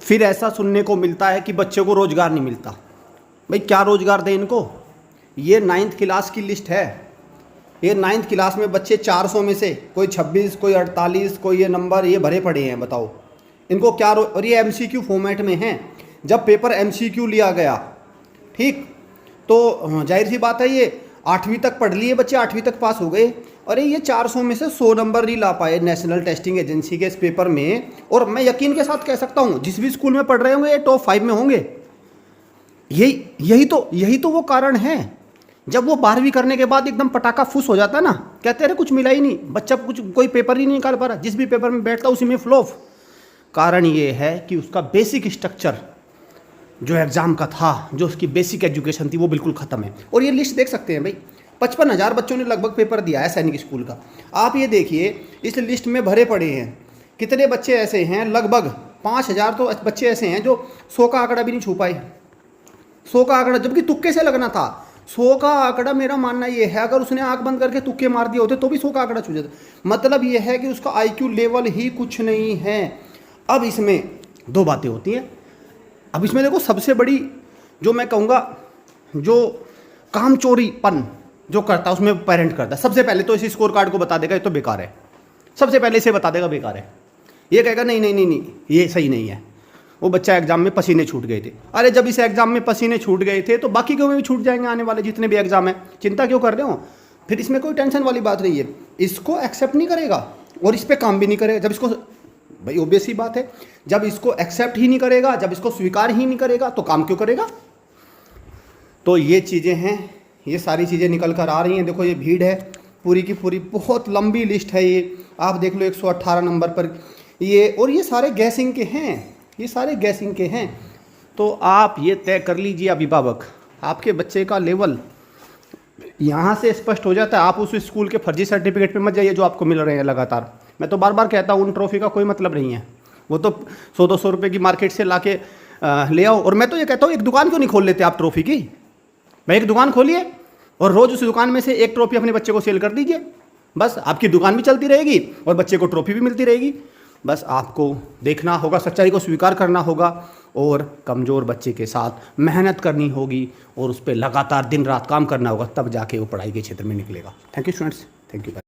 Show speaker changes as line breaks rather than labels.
फिर ऐसा सुनने को मिलता है कि बच्चे को रोज़गार नहीं मिलता। भाई क्या रोज़गार दें इनको? ये 9th क्लास की लिस्ट है। ये 9th क्लास में बच्चे 400 में से कोई 26, कोई 48, कोई ये नंबर ये भरे पड़े हैं। बताओ इनको क्या और ये MCQ फॉर्मेट में हैं। जब पेपर MCQ लिया गया, ठीक, तो जाहिर सी बात है ये 8वीं तक पढ़ लिए बच्चे, 8वीं तक पास हो गए। अरे ये 400 में से 100 नंबर नहीं ला पाए नेशनल टेस्टिंग एजेंसी के इस पेपर में। और मैं यकीन के साथ कह सकता हूँ जिस भी स्कूल में पढ़ रहे होंगे ये टॉप 5 में होंगे। यही तो वो कारण है। जब वो 12वीं करने के बाद एकदम पटाखा फुस हो जाता है ना, कहते हैं कुछ मिला ही नहीं, बच्चा कुछ कोई पेपर ही नहीं निकाल पा रहा, जिस भी पेपर में बैठता उसी में फ्लॉप। कारण ये है कि उसका बेसिक स्ट्रक्चर जो एग्ज़ाम का था, जो उसकी बेसिक एजुकेशन थी, वो बिल्कुल ख़त्म है। और ये लिस्ट देख सकते हैं भाई, 55,000 बच्चों ने लगभग पेपर दिया है सैनिक स्कूल का। आप ये देखिए इस लिस्ट में भरे पड़े हैं कितने बच्चे ऐसे हैं, लगभग 5,000 तो बच्चे ऐसे हैं जो 100 का आंकड़ा भी नहीं छू पाए। 100 का आंकड़ा, जबकि तुक्के से लगना था। 100 का आंकड़ा, मेरा मानना ये है अगर उसने आंख बंद करके तुक्के मार दिए होते तो भी 100 का आंकड़ा छू जाता। मतलब ये है कि उसका IQ लेवल ही कुछ नहीं है। अब इसमें दो बातें होती हैं। अब इसमें देखो सबसे बड़ी जो मैं कहूँगा जो कामचोरीपन जो करता है उसमें पेरेंट करता है। सबसे पहले तो इस स्कोर कार्ड को बता देगा ये तो बेकार है, सबसे पहले इसे बता देगा बेकार है। ये कहेगा नहीं नहीं नहीं नहीं ये सही नहीं है, वो बच्चा एग्जाम में पसीने छूट गए थे। अरे जब इस एग्जाम में पसीने छूट गए थे तो बाकी के में भी छूट जाएंगे, आने वाले जितने भी एग्जाम है। चिंता क्यों कर रहे हो? फिर इसमें कोई टेंशन वाली बात नहीं है। इसको एक्सेप्ट नहीं करेगा और इस पर काम भी नहीं करेगा। जब इसको, भाई ऑब्वियस ही बात है, जब इसको एक्सेप्ट ही नहीं करेगा, जब इसको स्वीकार ही नहीं करेगा तो काम क्यों करेगा? तो ये चीज़ें हैं, ये सारी चीज़ें निकल कर आ रही हैं। देखो ये भीड़ है पूरी की पूरी, बहुत लंबी लिस्ट है ये। आप देख लो 118 नंबर पर ये, और ये सारे गैसिंग के हैं, ये सारे गैसिंग के हैं। तो आप ये तय कर लीजिए अभिभावक, आपके बच्चे का लेवल यहाँ से स्पष्ट हो जाता है। आप उस स्कूल के फर्जी सर्टिफिकेट पे मत जाइए जो आपको मिल रहे हैं लगातार। मैं तो बार बार कहता हूँ उन ट्रॉफी का कोई मतलब नहीं है, वो तो 100-200 रुपये की मार्केट से ला के ले आओ। और मैं तो ये कहता हूँ एक दुकान क्यों नहीं खोल लेते आप ट्रॉफी की? भाई एक दुकान खोलिए और रोज़ उस दुकान में से एक ट्रॉफी अपने बच्चे को सेल कर दीजिए। बस आपकी दुकान भी चलती रहेगी और बच्चे को ट्रॉफी भी मिलती रहेगी। बस आपको देखना होगा, सच्चाई को स्वीकार करना होगा और कमज़ोर बच्चे के साथ मेहनत करनी होगी और उस पर लगातार दिन रात काम करना होगा, तब जाके वो पढ़ाई के क्षेत्र में निकलेगा। Thank you students, thank you.